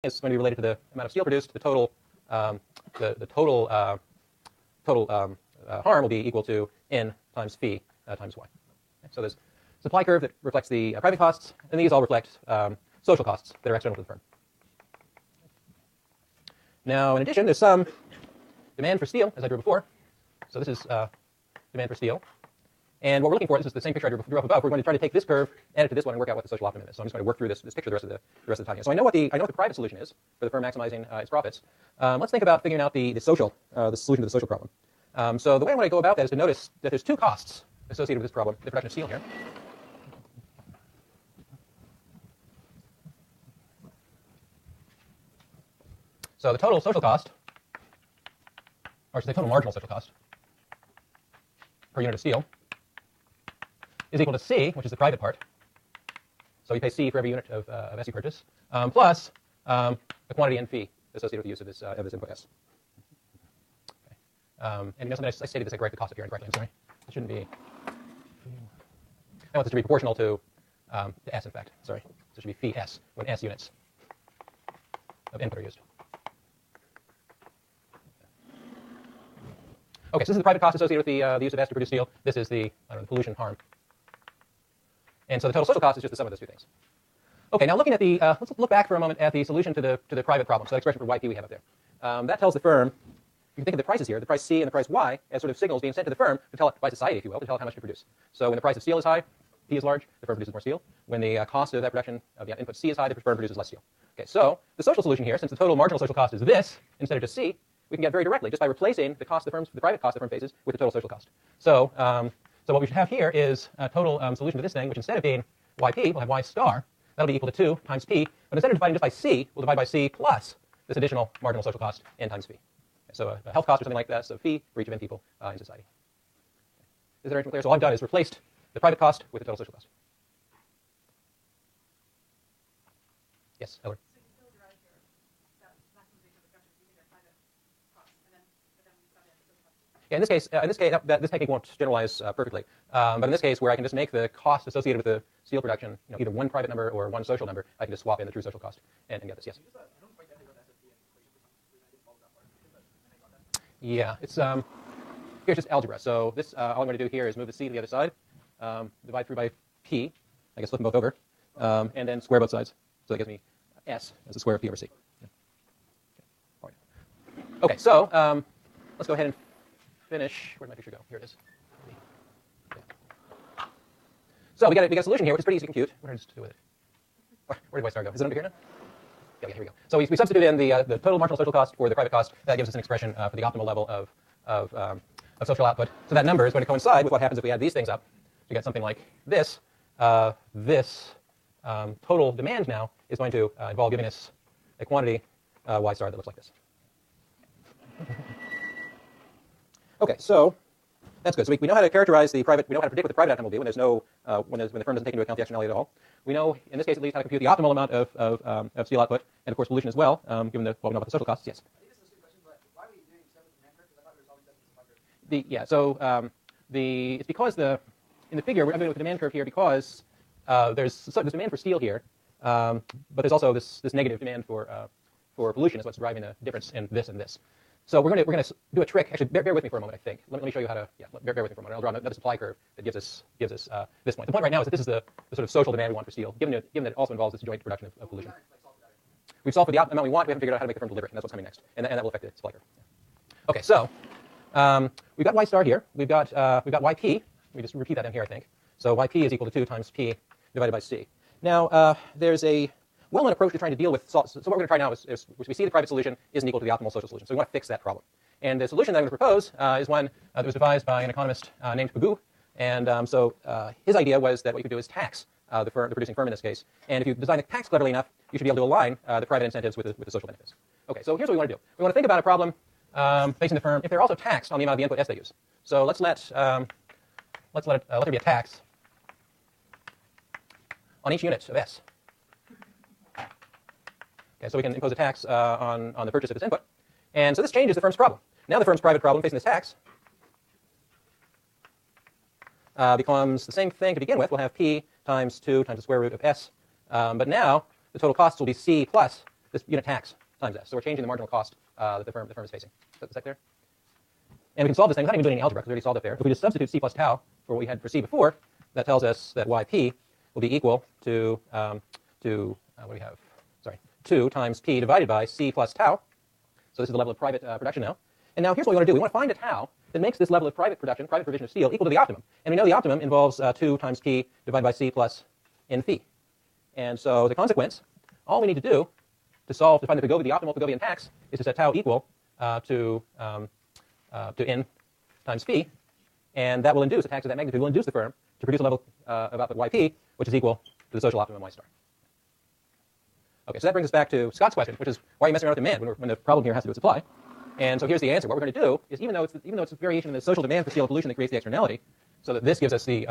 is going to be related to the amount of steel produced. The total harm will be equal to N times phi times Y. Okay, so there's a supply curve that reflects the private costs, and these all reflect social costs that are external to the firm. Now, in addition, there's some demand for steel, as I drew before. So this is demand for steel. And what we're looking for, this is the same picture I drew up above. We're going to try to take this curve, add it to this one, and work out what the social optimum is. So I'm just going to work through this picture the rest of the time here. So I know what the private solution is for the firm maximizing its profits. Let's think about figuring out the solution to the social problem. So the way I want to go about that is to notice that there's two costs associated with this problem, the production of steel here. So the total social cost, or the total marginal social cost per unit of steel, is equal to C, which is the private part. So we pay C for every unit of S you purchase, plus the quantity and fee associated with the use of this input S. Okay. And you know something, I stated this incorrectly, the cost up here incorrectly, I'm sorry. It shouldn't be. I want this to be proportional to S, in fact. Sorry. So it should be phi S when S units of input are used. Okay, so this is the private cost associated with the use of S to produce steel. This is the pollution harm. And so the total social cost is just the sum of those two things. Okay, now looking at the, let's look back for a moment at the solution to the private problem. So that expression for YP we have up there. That tells the firm, you can think of the prices here, the price C and the price Y, as sort of signals being sent to the firm to tell it, by society, if you will, to tell it how much to produce. So when the price of steel is high, P is large, the firm produces more steel. When the cost of that production of the input C is high, the firm produces less steel. Okay, so the social solution here, since the total marginal social cost is this, instead of just C, we can get very directly just by replacing the cost the private cost the firm faces with the total social cost. So, so what we should have here is a total solution to this thing, which instead of being YP, we'll have Y star. That'll be equal to 2 times P. But instead of dividing just by C, we'll divide by C plus this additional marginal social cost, N times phi. Okay, so a health cost or something like that, so phi for each of N people in society. Is that arrangement clear? So all I've done is replaced the private cost with the total social cost. Yes, Eller? Yeah, in this case, this technique won't generalize perfectly. But in this case, where I can just make the cost associated with the steel production, either one private number or one social number, I can just swap in the true social cost and get this. Yes. Yeah, it's here's just algebra. So this, all I'm going to do here is move the C to the other side, divide through by P. I guess flip them both over, and then square both sides. So that gives me S as the square of P over C. Yeah. Okay. Okay, so let's go ahead and finish. Where did my picture go? Here it is. Okay. So we got a solution here, which is pretty easy to compute. What did I just do with it? Where did my star go? Is it under here now? Yeah, here we go. So we substitute in the total marginal social cost for the private cost. That gives us an expression for the optimal level of social output. So that number is going to coincide with what happens if we add these things up. We get something like this. This total demand now is going to involve giving us a quantity Y star that looks like this. Okay, so that's good. So we know how to characterize the private. We know how to predict what the private outcome will be when there's no when the firm doesn't take into account the externality at all. We know in this case at least how to compute the optimal amount of steel output and of course pollution as well, given what we know about the social costs. Yes. I think this is a stupid question, but why are we doing separate demand curve? Because I thought we were solving separate supply curve. So it's because in the figure I'm doing with the demand curve here because there's demand for steel here, but there's also this negative demand for pollution is what's driving the difference in this and this. So we're going to do a trick. Actually, bear with me for a moment. I think. Let me show you how to. Yeah, bear with me for a moment. I'll draw another supply curve that gives us this point. The point right now is that this is the sort of social demand we want for steel, given that it also involves this joint production of pollution. We've solved for the amount we want. We haven't figured out how to make the firm deliver it, and that's what's coming next. And that will affect the supply curve. Yeah. Okay, so we've got Y star here. We've got YP. We just repeat that in here, I think. So YP is equal to 2 times P divided by C. Now there's a well-known approach to trying to deal with. So what we're going to try now is we see the private solution isn't equal to the optimal social solution. So we want to fix that problem. And the solution that I'm going to propose is one that was devised by an economist named Pigou. And so his idea was that what you could do is tax the producing firm in this case. And if you design the tax cleverly enough, you should be able to align the private incentives with the social benefits. Okay, so here's what we want to do. We want to think about a problem facing the firm if they're also taxed on the amount of the input S they use. So let's let there be a tax on each unit of S. Okay, so we can impose a tax on the purchase of its input. And so this changes the firm's problem. Now the firm's private problem facing this tax becomes the same thing to begin with. We'll have P times 2 times the square root of S. But now the total costs will be C plus this unit tax times S. So we're changing the marginal cost that the firm is facing. Is that clear? And we can solve this thing without even doing any algebra, because we already solved it there. If we just substitute c plus tau for what we had for c before, that tells us that yp will be equal to what do we have? Sorry, 2 times p divided by c plus tau. So this is the level of private production now. And now here's what we want to do. We want to find a tau that makes this level of private production, private provision of steel, equal to the optimum. And we know the optimum involves 2 times p divided by c plus n phi. And so as a consequence, all we need to do to find the optimal Pigovian tax is to set tau equal to n times phi, and that will induce a tax of that magnitude will induce the firm to produce a level of output yp, which is equal to the social optimum y star. Okay, so that brings us back to Scott's question, which is why are you messing around with demand when the problem here has to do with supply? And so here's the answer. What we're going to do is, even though it's a variation in the social demand for steel pollution that creates the externality, so that this gives us the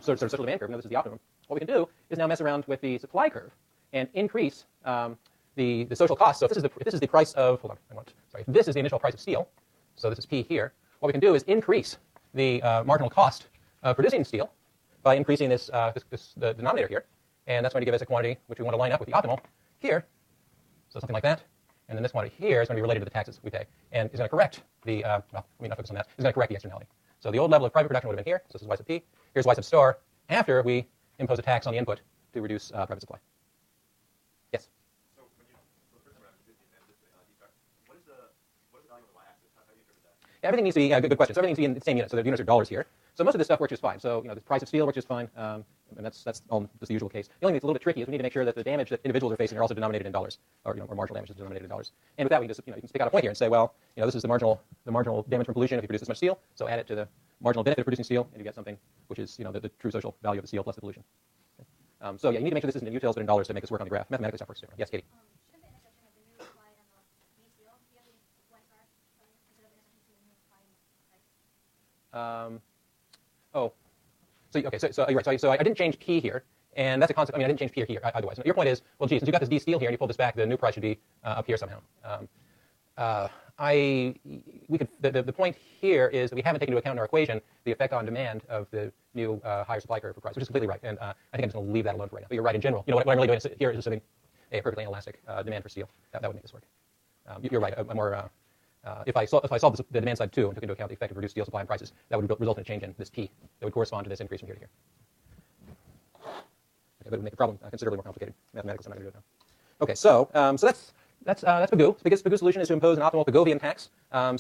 sort of social demand curve, this is the optimum, what we can do is now mess around with the supply curve and increase the social cost. So if this is the price of, this is the initial price of steel, so this is P here. What we can do is increase the marginal cost of producing steel by increasing the denominator here, and that's going to give us a quantity which we want to line up with the optimal here, so something like that. And then this quantity here is going to be related to the taxes we pay, and is going to correct the, let me not focus on that, is going to correct the externality. So the old level of private production would have been here, so this is y sub p, here's y sub star, after we impose a tax on the input to reduce private supply. Yes? So when you, the first time around, this defect, what is the value of the y-axis? How do you interpret that? Yeah, everything needs to be, good question, so everything needs to be in the same unit, so the units are dollars here. So most of this stuff works just fine. So the price of steel works just fine, and that's all just the usual case. The only thing that's a little bit tricky is we need to make sure that the damage that individuals are facing are also denominated in dollars, or marginal damage is denominated in dollars. And with that, we can just you can pick out a point here and say, well, this is the marginal damage from pollution if you produce this much steel. So add it to the marginal benefit of producing steel, and you get something which is the true social value of the steel plus the pollution. Okay. So yeah, you need to make sure this isn't in utils but in dollars to make this work on the graph. Mathematically, stuff works different. Yes, Katie. Shouldn't the intersection of the new y and the new steel be at the y star instead of intersection between the new y and the So you're right. So I didn't change P here, and that's a concept. I didn't change P here otherwise. Your point is, well, geez, since you got this D steel here and you pulled this back, the new price should be up here somehow. The point here is that we haven't taken into account in our equation the effect on demand of the new higher supply curve for price, which is completely right. And I think I'm just going to leave that alone for right now. But you're right in general. What I'm really doing here is assuming a perfectly inelastic demand for steel. That would make this work. You're right. If I solved the demand side too and took into account the effect of reduced steel supply and prices, that would result in a change in this P that would correspond to this increase from here to here. Okay, but it would make the problem considerably more complicated mathematically, so I'm not going to do it now. Okay, so that's Pigou. Pigou's solution is to impose an optimal Pigovian tax,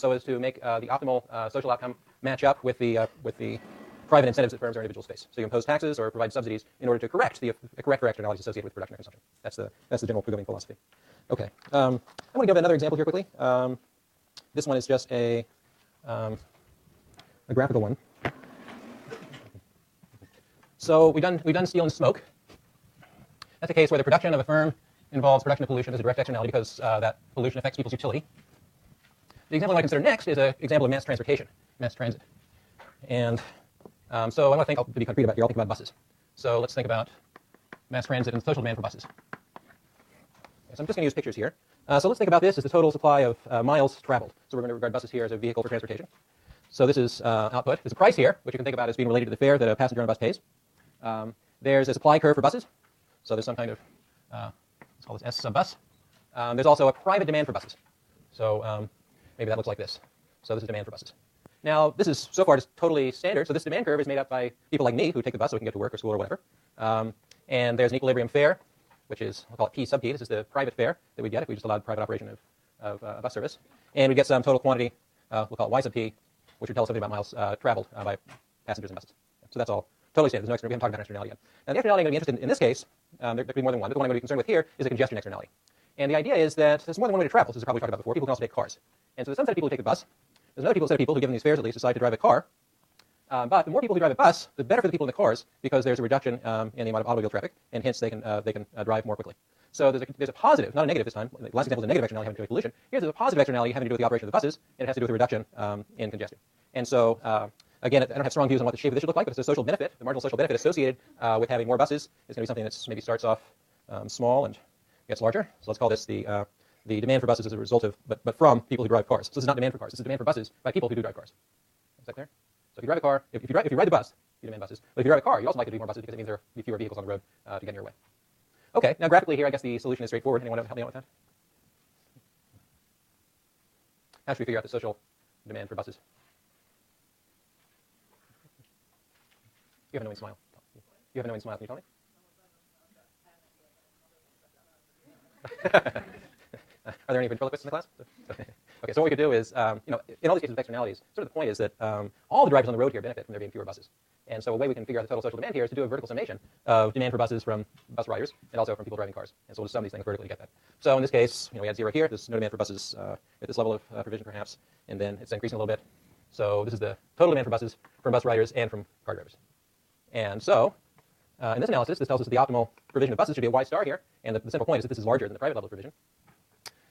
so as to make the optimal social outcome match up with the private incentives that firms or individuals face. So you impose taxes or provide subsidies in order to correct for externalities associated with production or consumption. That's the general Pigovian philosophy. Okay, I want to give another example here quickly. This one is just a graphical one. So we've done steel and smoke. That's a case where the production of a firm involves production of pollution as a direct externality because that pollution affects people's utility. The example I want to consider next is an example of mass transportation, mass transit. And so I want to think, to be concrete about here, I'll think about buses. So let's think about mass transit and social demand for buses. Okay, so I'm just going to use pictures here. So let's think about this as the total supply of miles traveled. So we're going to regard buses here as a vehicle for transportation. So this is output. There's a price here, which you can think about as being related to the fare that a passenger on a bus pays. There's a supply curve for buses. So there's some kind of, let's call this S sub bus. There's also a private demand for buses. So maybe that looks like this. So this is demand for buses. Now, this is so far just totally standard. So this demand curve is made up by people like me who take the bus so we can get to work or school or whatever. And there's an equilibrium fare, which is, we'll call it P sub P. This is the private fare that we get if we just allowed private operation of bus service. And we get some total quantity, we'll call it Y sub P, which would tell us something about miles traveled by passengers and buses. So that's all totally standard. There's no externality. We haven't talked about externality yet. Now, the externality I'm going to be interested in this case, there could be more than one, but the one I'm going to be concerned with here is a congestion externality. And the idea is that there's more than one way to travel. This is probably talked about before. People can also take cars. And so there's some set of people who take the bus. There's another set of people who, given these fares at least, decide to drive a car. But the more people who drive a bus, the better for the people in the cars, because there's a reduction in the amount of automobile traffic, and hence they can drive more quickly. So there's a positive, not a negative this time. The last example is a negative externality having to do with pollution. Here's a positive externality having to do with the operation of the buses, and it has to do with a reduction in congestion. And so, again, I don't have strong views on what the shape of this should look like, but it's a social benefit. The marginal social benefit associated with having more buses is going to be something that maybe starts off small and gets larger. So let's call this the demand for buses as a result of, but from people who drive cars. So this is not demand for cars. This is demand for buses by people who do drive cars. Is that clear? So if you drive a car, if you ride the bus, you demand buses. But if you drive a car, you also like to do more buses because it means there will be fewer vehicles on the road to get in your way. Okay, now graphically here, I guess the solution is straightforward. Anyone help me out with that? how should we figure out the social demand for buses? You have an annoying smile. You have an annoying smile. Can you tell me? Are there any ventriloquists in the class? Okay, so what we could do is, in all these cases of externalities, sort of the point is that all the drivers on the road here benefit from there being fewer buses. And so a way we can figure out the total social demand here is to do a vertical summation of demand for buses from bus riders and also from people driving cars. And so we'll just sum these things vertically to get that. So in this case, we had 0 here. There's no demand for buses at this level of provision perhaps, and then it's increasing a little bit. So this is the total demand for buses from bus riders and from car drivers. And so in this analysis, this tells us that the optimal provision of buses should be a Y star here. And the simple point is that this is larger than the private level of provision.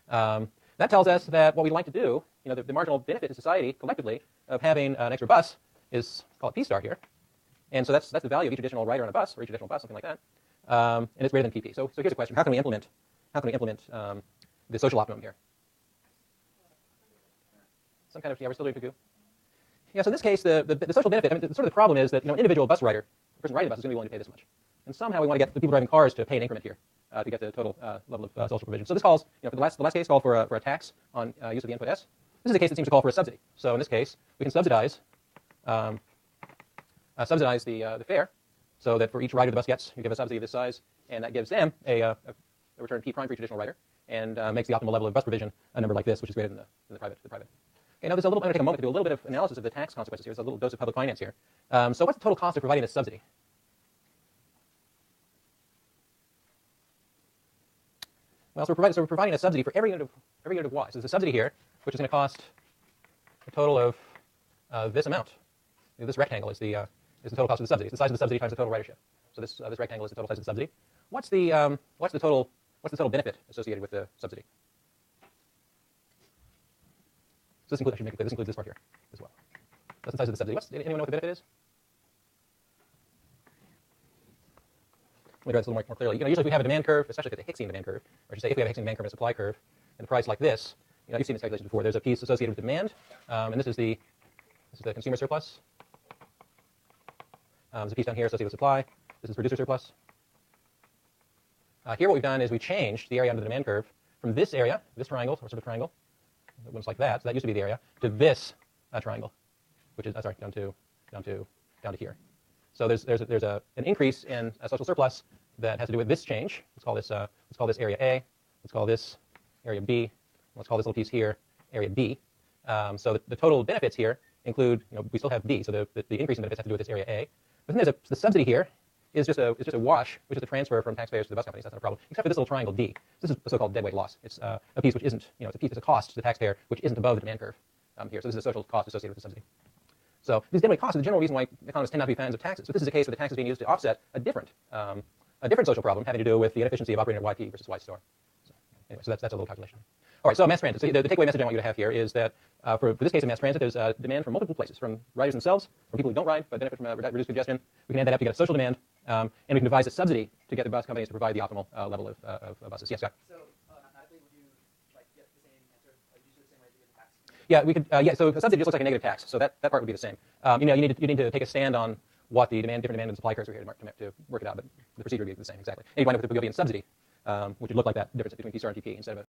That tells us that what we'd like to do, the marginal benefit to society collectively of having an extra bus is, call it P star here. And so that's the value of each additional rider on a bus, or each additional bus, something like that. And it's greater than PP. So here's a question: how can we implement the social optimum here? Some kind of we're still doing cuckoo. Yeah. So in this case, the social benefit. I mean, sort of the problem is that an individual bus rider, the person riding the bus, is going to be willing to pay this much. And somehow we want to get the people driving cars to pay an increment here to get the total level of social provision. So this calls, for the last case, called for a tax on use of the input S. This is a case that seems to call for a subsidy. So in this case, we can subsidize the fare, so that for each rider the bus gets, you give a subsidy of this size, and that gives them a return P prime for each additional rider, and makes the optimal level of bus provision a number like this, which is greater than the private. Okay, now I'm going to take a moment to do a little bit of analysis of the tax consequences here. There's a little dose of public finance here. So what's the total cost of providing this subsidy? Well, so we're providing a subsidy for every unit of Y. So there's a subsidy here, which is going to cost a total of this amount. This rectangle is the total cost of the subsidy. It's the size of the subsidy times the total ridership. So this rectangle is the total size of the subsidy. What's the total benefit associated with the subsidy? So I should make it clear. This includes this part here as well. That's the size of the subsidy. Anyone know what the benefit is? Let me draw this a little more clearly. Usually if we have a demand curve, especially if it's a Hicksian demand curve, or I should say if we have a Hicksian demand curve and a supply curve, and the price like this, you've seen this calculation before. There's a piece associated with demand, and this is the consumer surplus. There's a piece down here associated with supply. This is producer surplus. Here what we've done is we changed the area under the demand curve from this area, this triangle, or sort of triangle, that looks like that, so that used to be the area, to this triangle, which is, down to here. So there's an increase in social surplus that has to do with this change. Let's call this area A. Let's call this area B. Let's call this little piece here area D. So the total benefits here include, we still have D. So the increase in benefits have to do with this area A. But then the subsidy here is just a wash, which is a transfer from taxpayers to the bus companies. That's not a problem, except for this little triangle D. This is a so-called deadweight loss. It's a piece which isn't, it's a cost to the taxpayer which isn't above the demand curve here. So this is a social cost associated with the subsidy. So these deadweight costs are the general reason why economists tend not to be fans of taxes. But this is a case where the tax is being used to offset a different social problem having to do with the inefficiency of operating at YP versus Y star. So anyway, so that's a little calculation. All right, so mass transit. So the takeaway message I want you to have here is that for this case of mass transit, there's demand from multiple places, from riders themselves, from people who don't ride but benefit from reduced congestion. We can add that up to get a social demand, and we can devise a subsidy to get the bus companies to provide the optimal level of buses. Yes, Scott? So mathematically, would you get the same answer, use the same way to get the tax? Yeah, we could. So a subsidy just looks like a negative tax, so that part would be the same. You need to take a stand on what the different demand and supply curves are here to work it out, but the procedure would be the same exactly. And you wind up with the Pavlovian subsidy, which would look like that difference between P star and TP instead of a